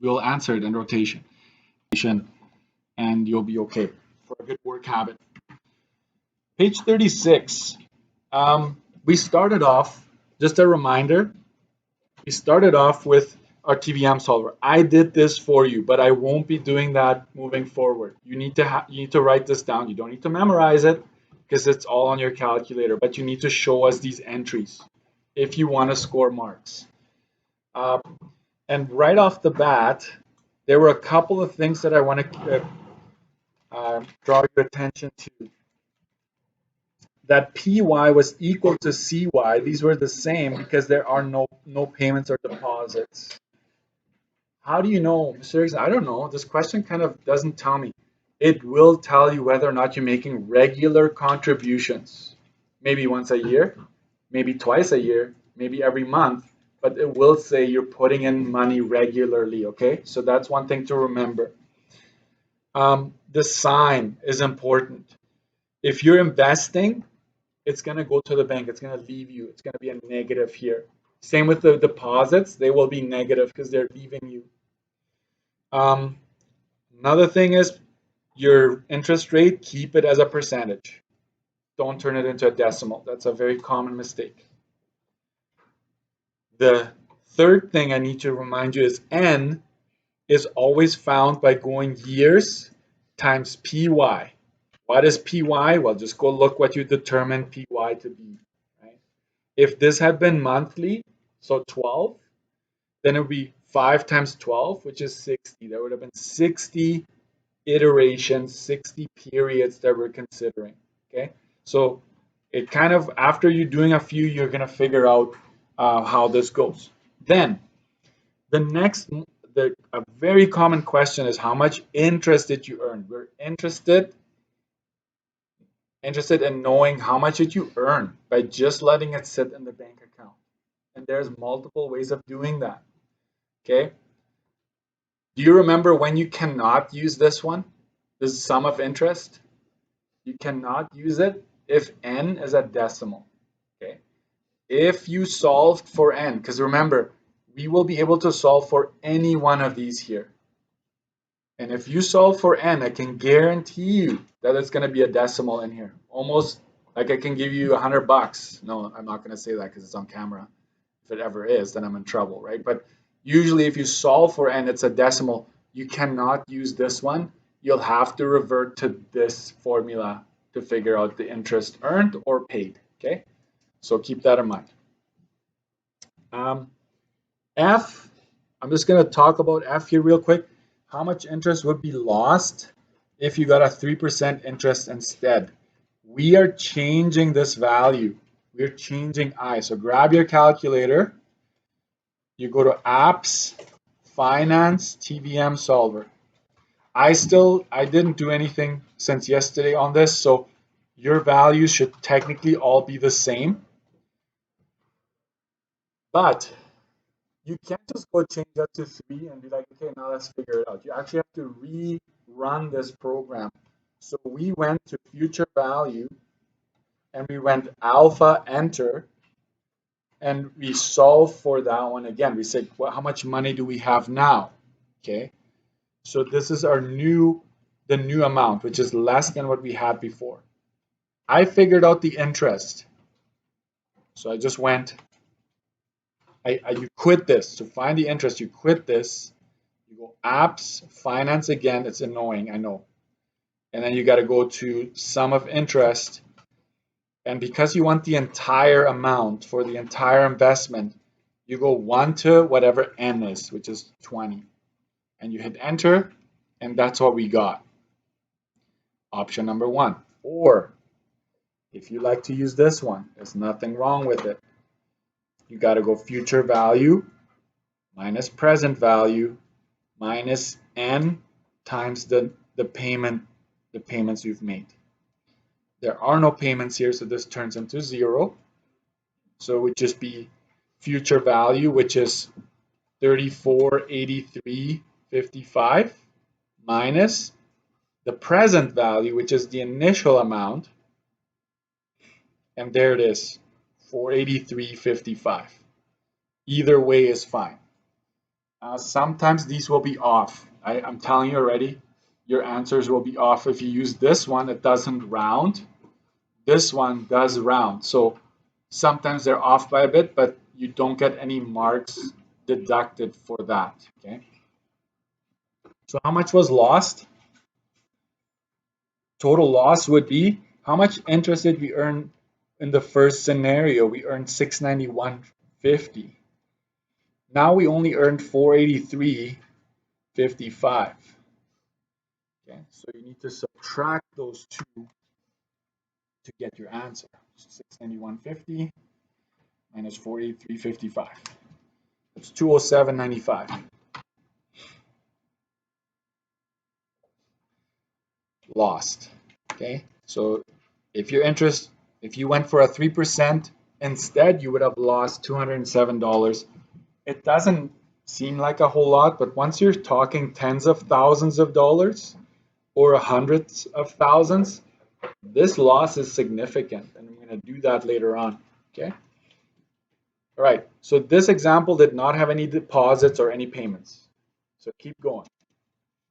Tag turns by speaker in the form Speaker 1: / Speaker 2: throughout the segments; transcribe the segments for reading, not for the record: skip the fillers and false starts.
Speaker 1: We'll answer it in rotation, and you'll be okay for a good work habit. Page 36. We started off, just a reminder, we started off with our TVM solver. I did this for you, but I won't be doing that moving forward. You need to write this down. You don't need to memorize it because it's all on your calculator, but you need to show us these entries if you want to score marks. And right off the bat, there were a couple of things that I want to draw your attention to. That PY was equal to CY. These were the same because there are no payments or deposits. How do you know, Mr. Erickson? I don't know. This question kind of doesn't tell me. It will tell you whether or not you're making regular contributions. Maybe once a year, maybe twice a year, maybe every month, but it will say you're putting in money regularly, okay? So that's one thing to remember. The sign is important. If you're investing, it's going to go to the bank. It's going to leave you. It's going to be a negative here. Same with the deposits. They will be negative because they're leaving you. Another thing is your interest rate, keep it as a percentage. Don't turn it into a decimal. That's a very common mistake. The third thing I need to remind you is N is always found by going years times PY. What is PY? Well, just go look what you determined PY to be. Right? If this had been monthly, so 12, then it would be 5 times 12, which is 60. There would have been 60 iterations, 60 periods that we're considering. Okay, so it kind of, after you're doing a few, you're going to figure out how this goes. Then the next, a very common question is how much interest did you earn? We're interested in knowing how much did you earn by just letting it sit in the bank account. And there's multiple ways of doing that. Okay. Do you remember when you cannot use this one? This sum of interest? You cannot use it if n is a decimal. Okay. If you solved for n, because remember, we will be able to solve for any one of these here. And if you solve for n, I can guarantee you that it's going to be a decimal in here. Almost like I can give you $100. No, I'm not going to say that because it's on camera. If it ever is, then I'm in trouble, right? But usually if you solve for n, it's a decimal. You cannot use this one. You'll have to revert to this formula to figure out the interest earned or paid, okay? So keep that in mind. F, I'm just going to talk about F here real quick. How much interest would be lost if you got a 3% interest instead? We are changing this value. We're changing I. So grab your calculator. You go to Apps, Finance, TVM Solver. I didn't do anything since yesterday on this, so your values should technically all be the same. But you can't just go change that to 3 and be like, okay, now let's figure it out. You actually have to rerun this program. So we went to future value and we went alpha enter and we solve for that one again. We said, well, how much money do we have now? Okay. So this is the new amount, which is less than what we had before. I figured out the interest. So I just went, you quit this. To find the interest, you quit this. You go apps, finance again. It's annoying, I know. And then you got to go to sum of interest. And because you want the entire amount for the entire investment, you go 1 to whatever n is, which is 20. And you hit enter, and that's what we got. Option number 1. Or if you like to use this one, there's nothing wrong with it. You got to go future value minus present value minus n times the payments you've made. There are no payments here, so this turns into 0. So it would just be future value, which is 3483.55 minus the present value, which is the initial amount, and there it is, 483.55. Either way is fine. Sometimes these will be off. I'm telling you already, your answers will be off if you use this one. It doesn't round. This one does round. So sometimes they're off by a bit, but you don't get any marks deducted for that. Okay. So how much was lost? Total loss would be how much interest did we earn in the first scenario? We earned 691.50. Now we only earned 483.55. Okay, so you need to subtract those two to get your answer. 691.50 minus 483.55. It's 207.95. Lost. Okay, so if your interest, if you went for a 3% instead, you would have lost $207. It doesn't seem like a whole lot, but once you're talking tens of thousands of dollars or hundreds of thousands, this loss is significant, and I'm going to do that later on. Okay. All right. So this example did not have any deposits or any payments. So keep going.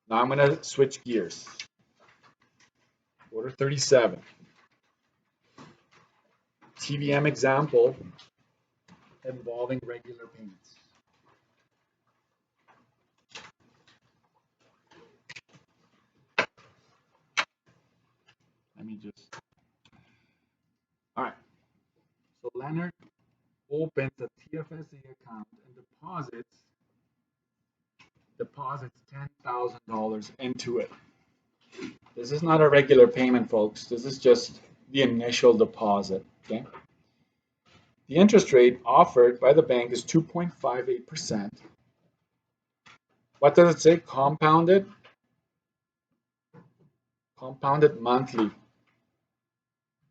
Speaker 1: Now I'm going to switch gears. Order 37. TVM example involving regular payments. Let me just. All right. So Leonard opens a TFSA account and deposits $10,000 into it. This is not a regular payment, folks. This is just the initial deposit. Okay. The interest rate offered by the bank is 2.58%. What does it say? Compounded? Compounded monthly.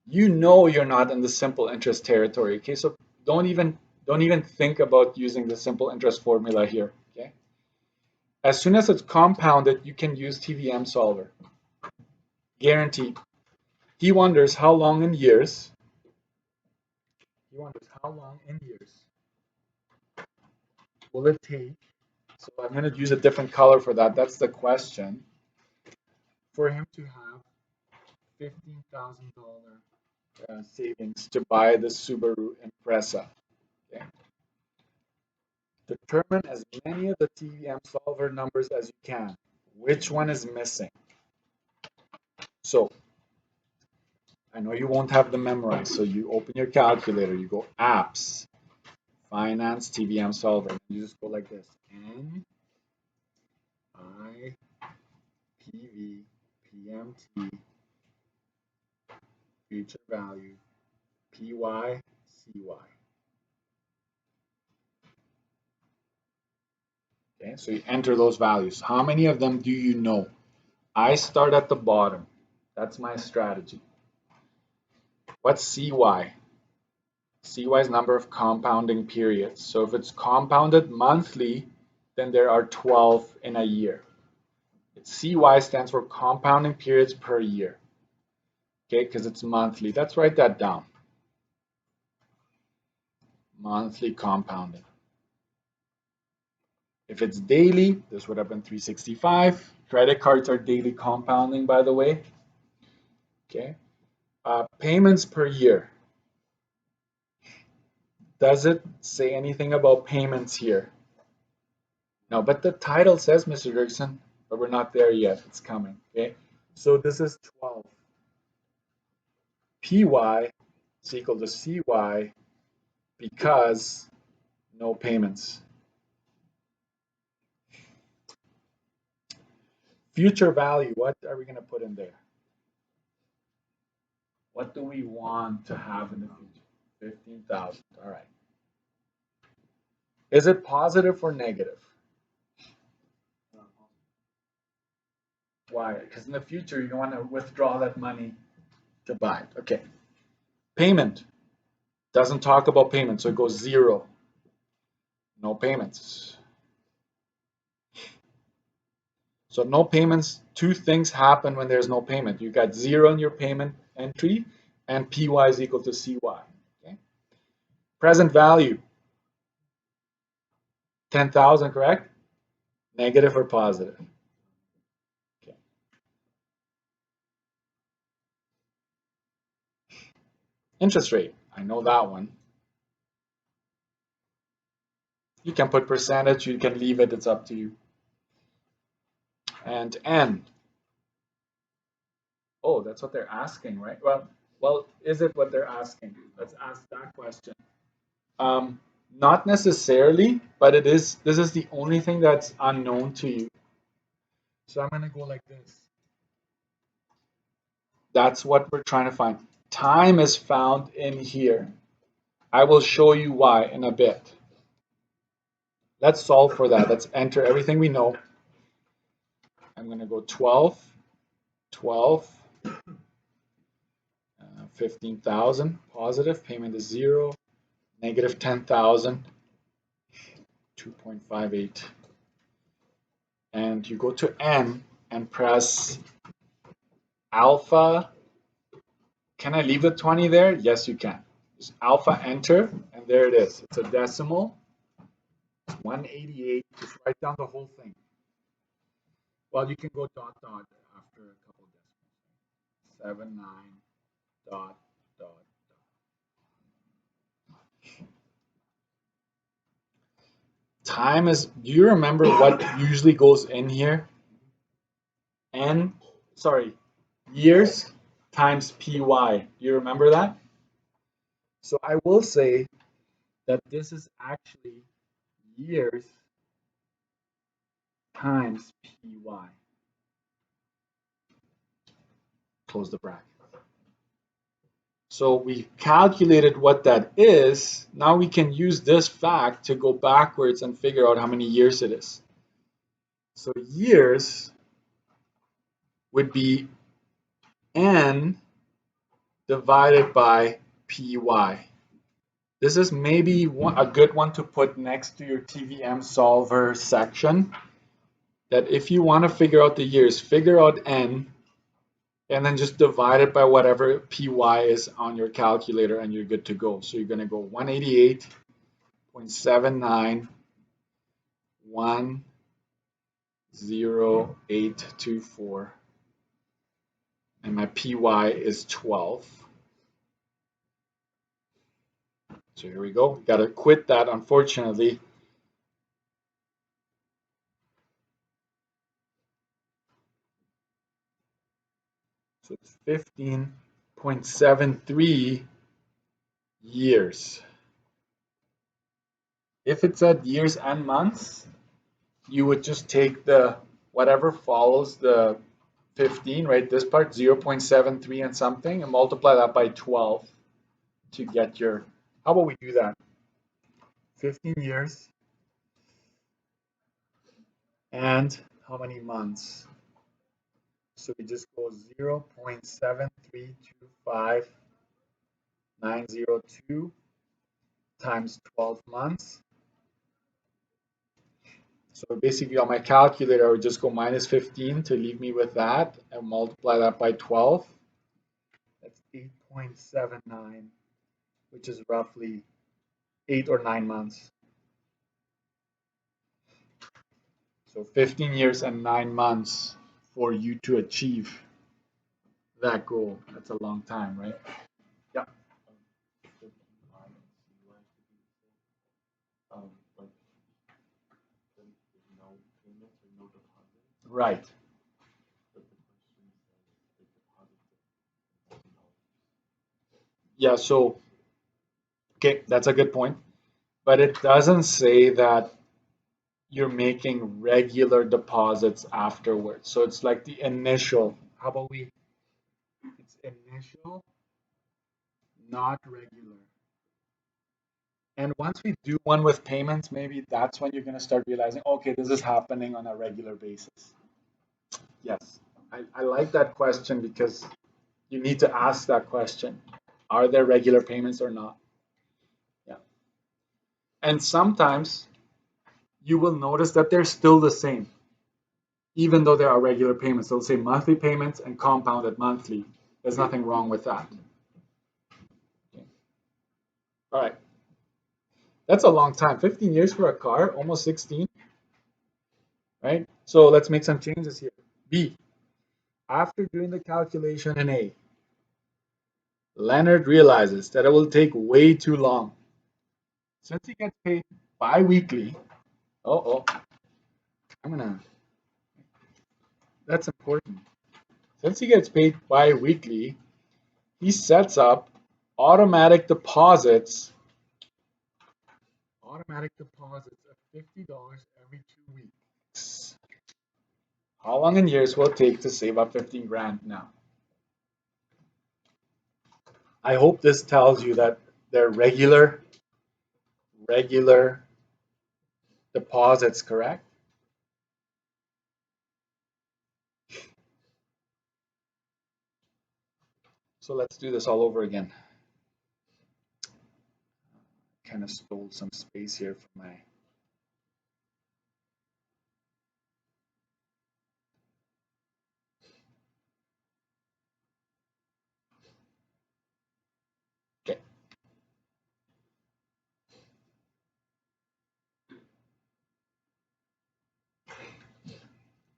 Speaker 1: You know you're not in the simple interest territory. Okay, so don't even think about using the simple interest formula here. Okay. As soon as it's compounded, you can use TVM solver. Guaranteed. He wonders how long in years. He wonders how long in years will it take? So I'm going to use a different color for that. That's the question. For him to have $15,000 savings to buy the Subaru Impreza. Okay. Determine as many of the TVM solver numbers as you can. Which one is missing? So I know you won't have them memorized. So you open your calculator, you go apps, finance, TVM solver. You just go like this. N I P V P M T future value P Y C Y. Okay, so you enter those values. How many of them do you know? I start at the bottom. That's my strategy. What's CY? CY is number of compounding periods. So if it's compounded monthly, then there are 12 in a year. CY stands for compounding periods per year. Okay, because it's monthly. Let's write that down. Monthly compounding. If it's daily, this would have been 365. Credit cards are daily compounding, by the way. Okay. Payments per year. Does it say anything about payments here? No, but the title says, Mr. Dirksen, but we're not there yet. It's coming. Okay. So this is 12. PY is equal to CY because no payments. Future value, what are we going to put in there? What do we want to have in the future? 15,000. All right. Is it positive or negative? Why? Because in the future, you want to withdraw that money to buy it. Okay. Payment. Doesn't talk about payment, so it goes 0. No payments. So no payments, two things happen when there's no payment. You got 0 in your payment entry, and PY is equal to CY. Okay. Present value. 10,000, correct? Negative or positive? Okay. Interest rate. I know that one. You can put percentage, you can leave it, it's up to you. And N. Oh, that's what they're asking, right? Well, is it what they're asking? Let's ask that question. Not necessarily, but it is. This is the only thing that's unknown to you. So I'm going to go like this. That's what we're trying to find. Time is found in here. I will show you why in a bit. Let's solve for that. Let's enter everything we know. I'm going to go 12, 12, 15,000, positive, payment is 0, negative 10,000, 2.58. And you go to N and press alpha. Can I leave the 20 there? Yes, you can. Just alpha, enter, and there it is. It's a decimal. It's 188. Just write down the whole thing. Well, you can go dot dot after a couple of decimals. 79 dot dot. Time is, do you remember what usually goes in here? Years times PY. Do you remember that? So I will say that this is actually years times PY. Close the bracket. So we calculated what that is. Now we can use this fact to go backwards and figure out how many years it is. So years would be N divided by PY. This is maybe a good one to put next to your TVM solver section. That if you want to figure out the years, figure out N and then just divide it by whatever PY is on your calculator and you're good to go. So you're going to go 188.7910824 and my PY is 12. So here we go. Got to quit that, unfortunately. So it's 15.73 years. If it said years and months, you would just take the whatever follows the 15, right? This part, 0.73 and something, and multiply that by 12 to get your, how about we do that? 15 years and how many months? So we just go 0.7325902 times 12 months. So basically on my calculator, I would just go minus 15 to leave me with that and multiply that by 12. That's 8.79, which is roughly 8 or 9 months. So 15 years and 9 months for you to achieve that goal. That's a long time, right? Yeah. Right. Yeah, so, okay, that's a good point. But it doesn't say that you're making regular deposits afterwards. So it's like the initial. How about it's initial, not regular. And once we do one with payments, maybe that's when you're going to start realizing, okay, this is happening on a regular basis. Yes, I like that question because you need to ask that question. Are there regular payments or not? Yeah. And sometimes you will notice that they're still the same, even though there are regular payments. They'll say monthly payments and compounded monthly. There's nothing wrong with that. Okay. All right. That's a long time. 15 years for a car, almost 16. right? So let's make some changes here. B, after doing the calculation in A, Leonard realizes that it will take way too long. Since he gets paid bi-weekly, oh, I'm gonna, that's important. Since he gets paid bi-weekly, he sets up automatic deposits, of $50 every 2 weeks. How long in years will it take to save up 15 grand now? I hope this tells you that they're regular deposits, correct? So let's do this all over again. Kind of stole some space here from my. Okay.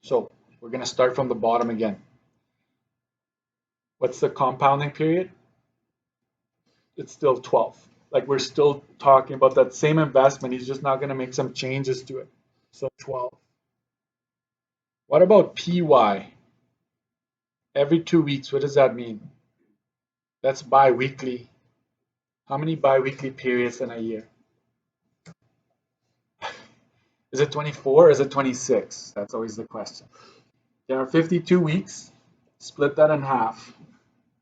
Speaker 1: So we're going to start from the bottom again. What's the compounding period? It's still 12. Like we're still talking about that same investment. He's just not going to make some changes to it. So 12. What about PY? Every 2 weeks, what does that mean? That's bi-weekly. How many bi-weekly periods in a year? Is it 24 or is it 26? That's always the question. There are 52 weeks. Split that in half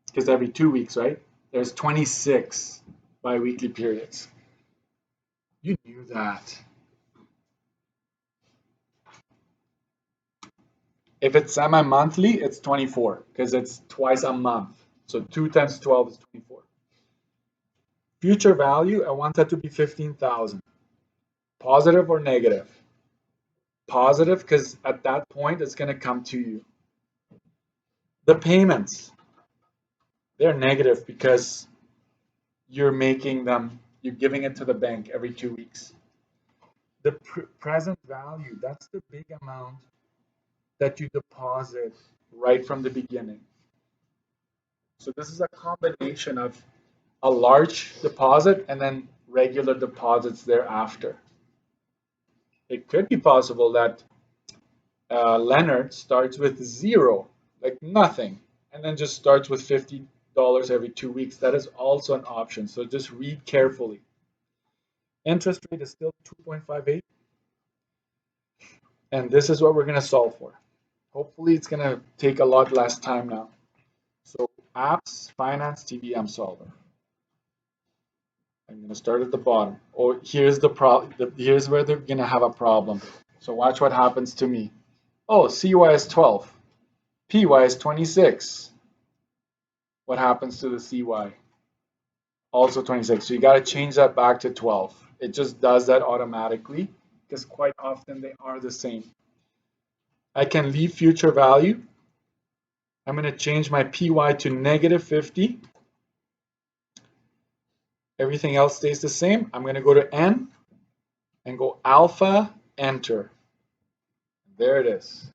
Speaker 1: because every 2 weeks, right? There's 26 bi-weekly periods. You knew that. If it's semi-monthly, it's 24 because it's twice a month. So 2 times 12 is 24. Future value, I want that to be 15,000. Positive or negative? Positive because at that point it's going to come to you. The payments, they're negative because you're giving it to the bank every 2 weeks. The present value, that's the big amount that you deposit right from the beginning. So this is a combination of a large deposit and then regular deposits thereafter. It could be possible that Leonard starts with zero, like nothing, and then just starts with $50 every 2 weeks. That is also an option. So just read carefully. Interest rate is still 2.58. And this is what we're going to solve for. Hopefully it's going to take a lot less time now. So apps, finance, TVM solver. I'm going to start at the bottom. Oh, here's the problem. Here's where they're going to have a problem. So watch what happens to me. Oh, CY is 12. PY is 26. What happens to the CY? Also 26. So you got to change that back to 12. It just does that automatically because quite often they are the same. I can leave future value. I'm going to change my PY to negative 50. Everything else stays the same. I'm going to go to N and go alpha, enter. There it is.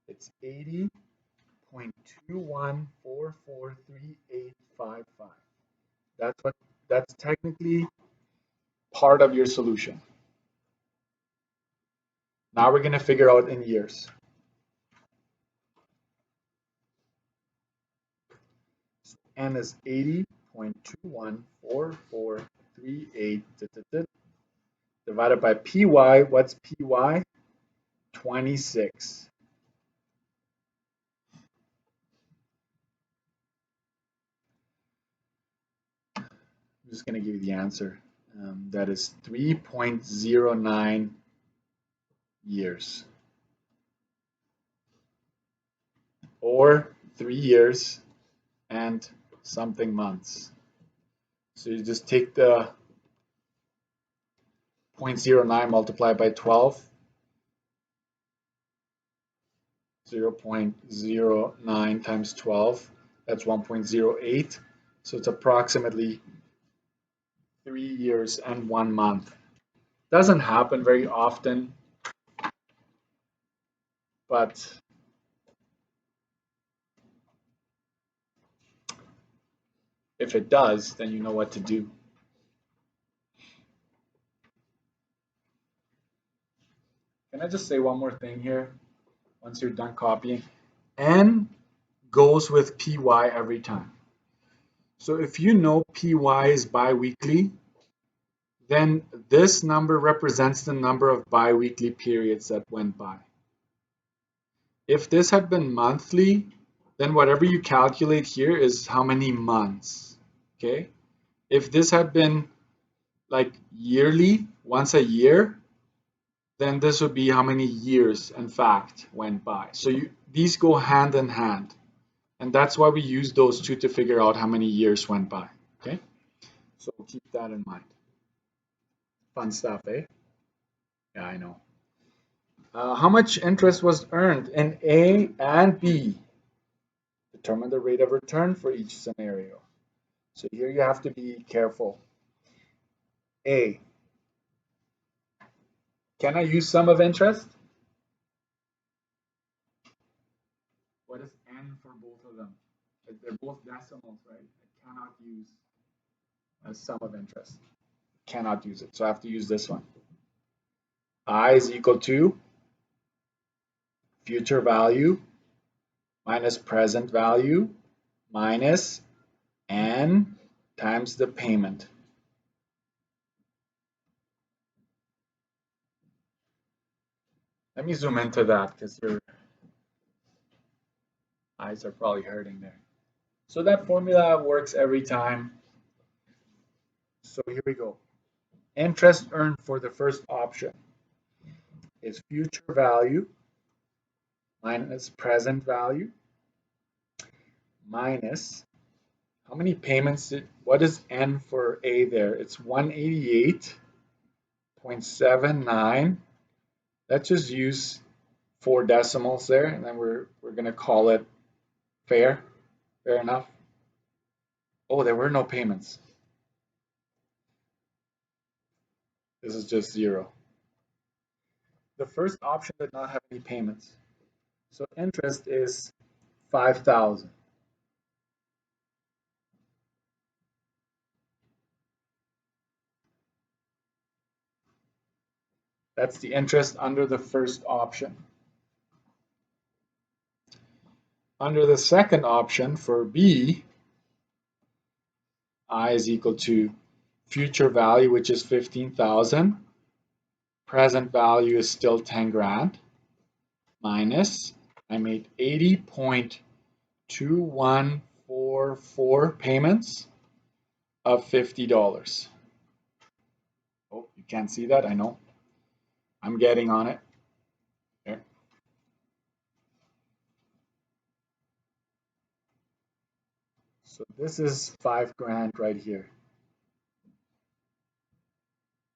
Speaker 1: It's 80.21443855. That's technically part of your solution. Now we're going to figure out in years. N is 80.214438 divided by PY. What's PY? 26. I'm just going to give you the answer. That is 3.09 years. Or 3 years and something months. So you just take the 0.09 multiplied by 12. 0.09 times 12, that's 1.08. So it's approximately 3 years and 1 month. Doesn't happen very often. but if it does, then you know what to do. Can I just say one more thing here once you're done copying? N goes with PY every time. So if you know PY is biweekly, then this number represents the number of biweekly periods that went by. If this had been monthly, then whatever you calculate here is how many months, okay? If this had been like yearly, once a year, then this would be how many years, in fact, went by. So these go hand in hand. And that's why we use those two to figure out how many years went by, okay? So keep that in mind. Fun stuff, eh? Yeah, I know. How much interest was earned in A and B? Determine the rate of return for each scenario. So here you have to be careful. A, can I use sum of interest? What is N for both of them? They're both decimals, right? I cannot use a sum of interest. Cannot use it, so I have to use this one. I is equal to future value minus present value minus N times the payment. Let me zoom into that because your eyes are probably hurting there. So that formula works every time. So here we go. Interest earned for the first option is future value minus present value minus how many payments what is N for A there? It's 188.79. Let's just use 4 decimals there, and then we're gonna call it fair. Fair enough. Oh, there were no payments. This is just 0. The first option did not have any payments. So interest is 5,000. That's the interest under the first option. Under the second option for B, I is equal to future value, which is 15,000. Present value is still 10 grand. Minus, I made 80.2144 payments of $50. Oh, you can't see that, I know. I'm getting on it. There. So this is 5 grand right here.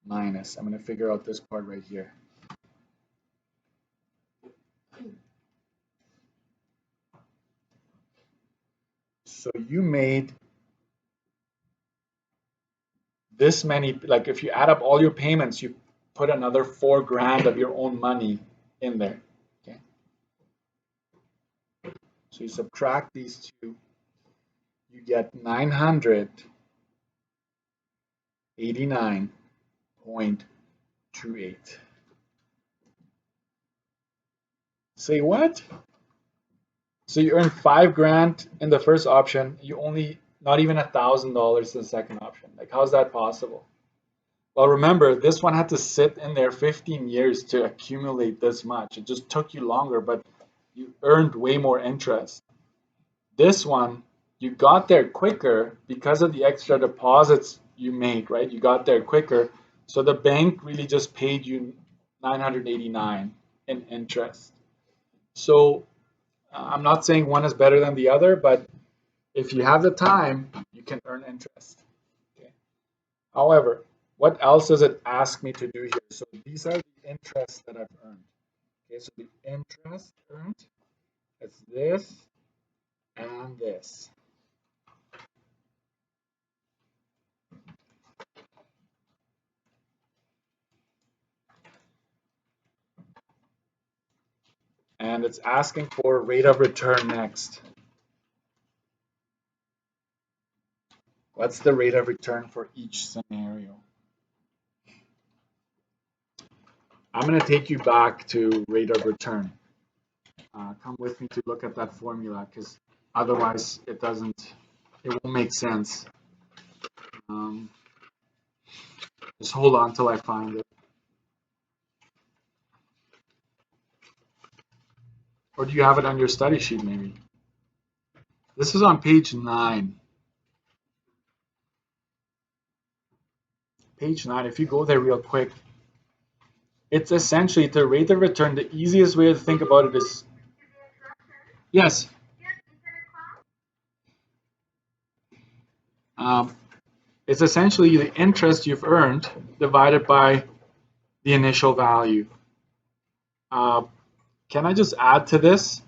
Speaker 1: Minus, I'm going to figure out this part right here. So you made this many, like if you add up all your payments, you put another 4 grand of your own money in there. Okay. So you subtract these two, you get 989.28. Say what? So you earned 5 grand in the first option, you only not even $1,000 in the second option. Like, how's that possible? Well, remember, this one had to sit in there 15 years to accumulate this much. It just took you longer, but you earned way more interest. This one, you got there quicker because of the extra deposits you made, right? You got there quicker. So the bank really just paid you 989 in interest. So I'm not saying one is better than the other, but if you have the time, you can earn interest. Okay. However, what else does it ask me to do here? So these are the interests that I've earned. Okay, so the interest earned is this and this. and it's asking for rate of return next. What's the rate of return for each scenario? I'm going to take you back to rate of return. Come with me to look at that formula, because otherwise it won't make sense. Just hold on till I find it. Or do you have it on your study sheet maybe? This is on page 9. Page 9, if you go there real quick, it's essentially the rate of return. The easiest way to think about it is, yes. It's essentially the interest you've earned divided by the initial value. Can I just add to this?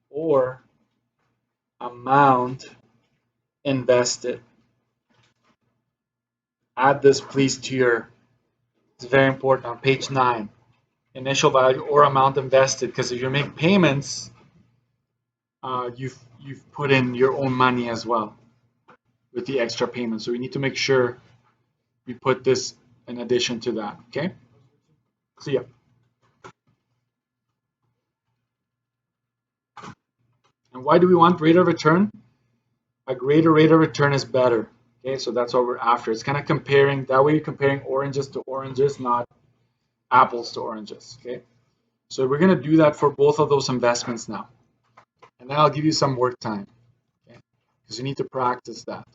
Speaker 1: Or amount invested. Add this please to your, it's very important, on page 9. Initial value or amount invested, because if you make payments, you've put in your own money as well with the extra payment. So we need to make sure we put this in addition to that. Okay? See ya. And why do we want rate of return? A greater rate of return is better. Okay, so that's what we're after. It's kind of comparing, that way you're comparing oranges to oranges, not apples to oranges. Okay, so we're going to do that for both of those investments now. And then I'll give you some work time, okay, because you need to practice that.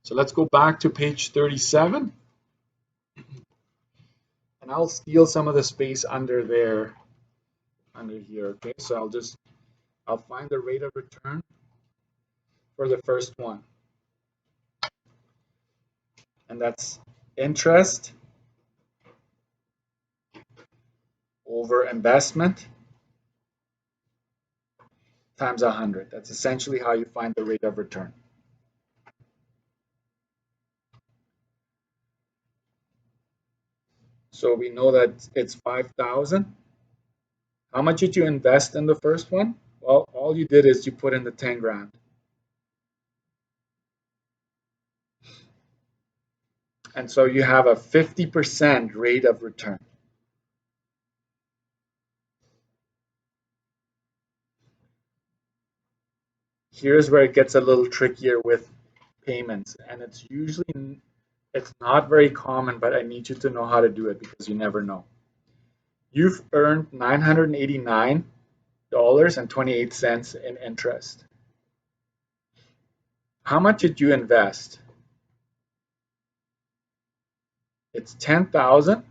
Speaker 1: So let's go back to page 37. And I'll steal some of the space under there, under here. Okay, so I'll find the rate of return for the first one. And that's interest over investment times 100. That's essentially how you find the rate of return. So we know that it's 5,000. How much did you invest in the first one? Well, all you did is you put in the 10 grand. And so you have a 50% rate of return. Here's where it gets a little trickier with payments, and it's not very common, but I need you to know how to do it because you never know. You've earned $989.28 in interest. How much did you invest? It's 10,000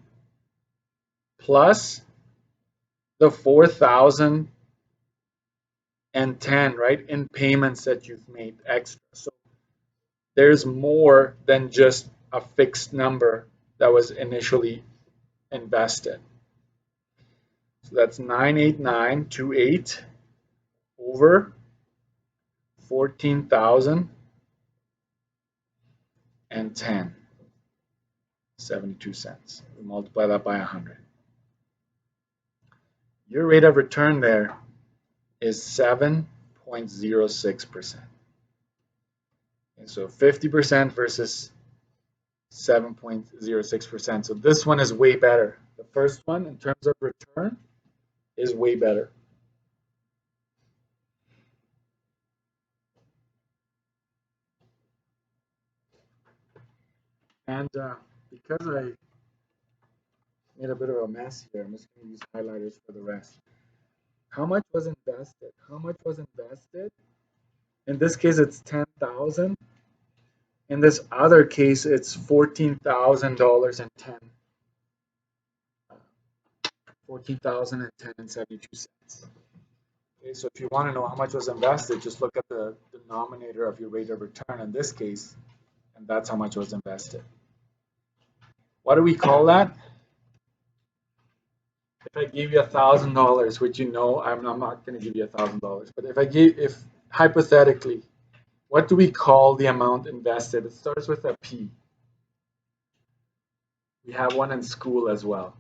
Speaker 1: plus the 4,010, right, in payments that you've made extra. So there's more than just a fixed number that was initially invested. So that's 98928 over 14,010, 72 cents. We multiply that by 100. Your rate of return there is 7.06%. And so 50% versus 7.06%. So this one is way better. The first one, in terms of return, is way better. And because I made a bit of a mess here, I'm just going to use highlighters for the rest. How much was invested? How much was invested? In this case, it's 10,000. In this other case, it's $14,010. 14,010 and 72 cents. Okay, so if you want to know how much was invested, just look at the denominator of your rate of return in this case, and that's how much was invested. What do we call that? If I gave you $1,000, which you know I'm not going to give you $1,000, but if hypothetically, what do we call the amount invested? It starts with a P. We have one in school as well.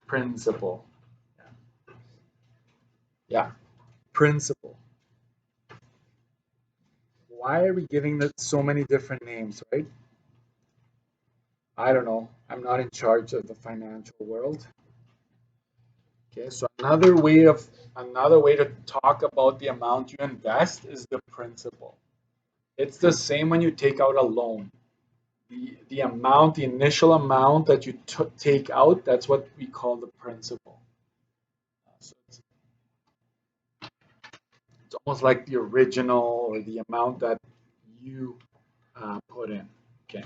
Speaker 1: Principal. Yeah, principal. Why are we giving it so many different names, right? I don't know. I'm not in charge of the financial world. Okay, so another way to talk about the amount you invest is the principal. It's the same when you take out a loan. The amount, the initial amount that you take out, that's what we call the principal. So it's almost like the original or the amount that you put in. Okay,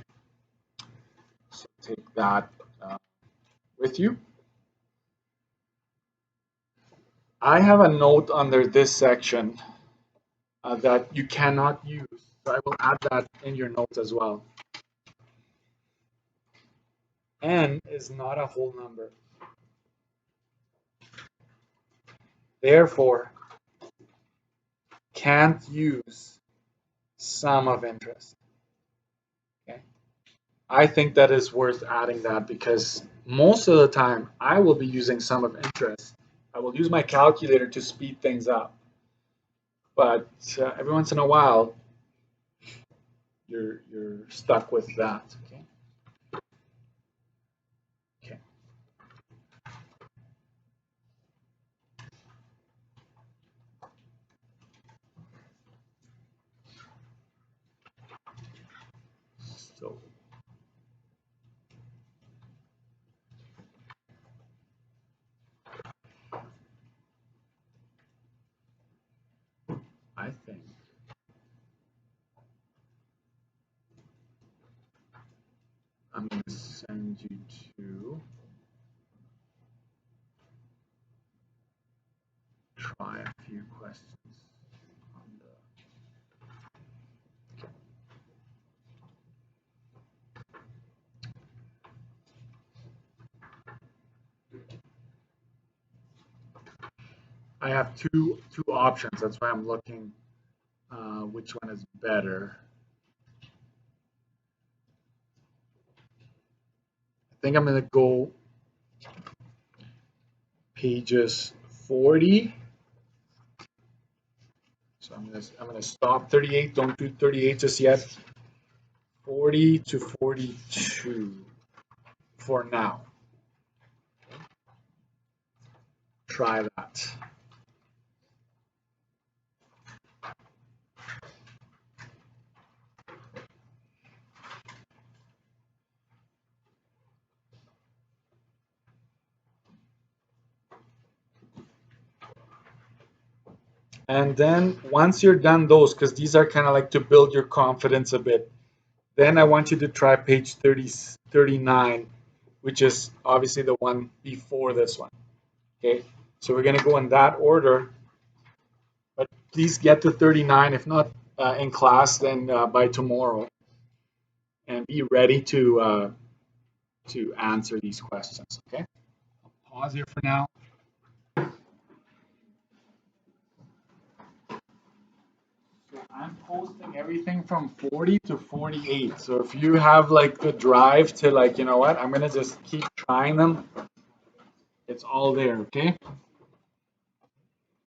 Speaker 1: so take that with you. I have a note under this section that you cannot use. So I will add that in your notes as well. N is not a whole number. Therefore, can't use sum of interest. Okay. I think that is worth adding that because most of the time I will be using sum of interest. I will use my calculator to speed things up. But every once in a while, you're stuck with that. Okay. Okay. So I think I'm going to send you to try a few questions on the. I have two options. That's why I'm looking which one is better. I think I'm going to go pages 40. So I'm gonna stop 38. Don't do 38 just yet. 40 to 42 for now. Try that. And then once you're done those, because these are kind of like to build your confidence a bit, then I want you to try page 39, which is obviously the one before this one. Okay, so we're going to go in that order, but please get to 39. If not in class, then by tomorrow, and be ready to answer these questions. Okay, I'll pause here for now. So I'm posting everything from 40 to 48. So if you have like the drive to like, you know what, I'm gonna just keep trying them. It's all there, okay?